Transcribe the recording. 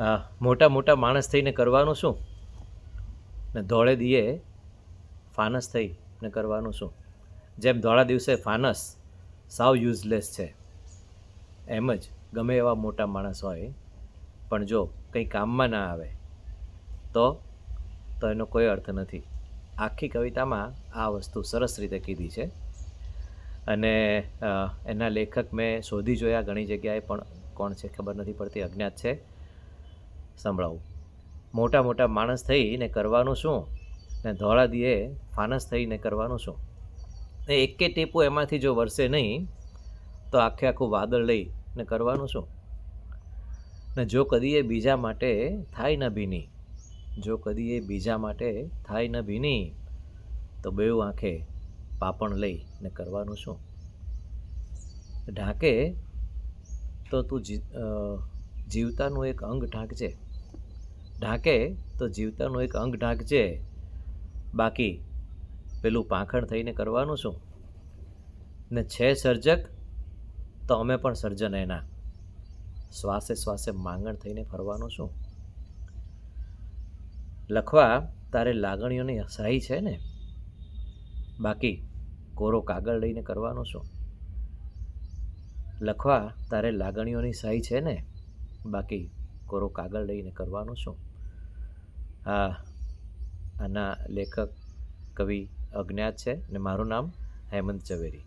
મોટા મોટા માણસ થઈને કરવાનું શું ને ધોળે દીએ ફાનસ થઈને કરવાનું શું? જેમ ધોળા દિવસે ફાનસ સાવ યુઝલેસ છે, એમ જ ગમે એવા મોટા માણસ હોય પણ જો કંઈ કામમાં ના આવે તો એનો કોઈ અર્થ નથી. આખી કવિતામાં આ વસ્તુ સરસ રીતે કીધી છે અને એના લેખક મેં શોધી જોયા ઘણી જગ્યાએ, પણ કોણ છે ખબર નથી પડતી, અજ્ઞાત છે. સંભળાવું. મોટા મોટા માણસ થઈને કરવાનું શું ને ધોળા દીએ ફાનસ થઈને કરવાનું શું? એ એકે ટેપું એમાંથી જો વરસે નહીં તો આખે આખું વાદળ લઈને કરવાનું શું? ને જો કદી એ બીજા માટે થાય ન ભીની, જો કદી એ બીજા માટે થાય ન ભીની, તો બેઉ આંખે પાપણ લઈને કરવાનું શું? ઢાંકે તો તું જીવતાનું એક અંગ ઢાંકજે, ઢાંકે તો જીવતાનું એક અંગ ઢાંકજે, બાકી પેલું પાંખણ થઈને કરવાનું શું? ને છે સર્જક તો અમે પણ સર્જન એના, શ્વાસે શ્વાસે માંગણ થઈને ફરવાનું શું? લખવા તારે લાગણીઓની સહી છે ને, બાકી કોરો કાગળ લઈને કરવાનું શું? લખવા તારે લાગણીઓની સહી છે ને, બાકી કોરો કાગળ લઈને કરવાનું શું? આના લેખક કવિ અજ્ઞાત છે ને મારું નામ હેમંત ઝવેરી.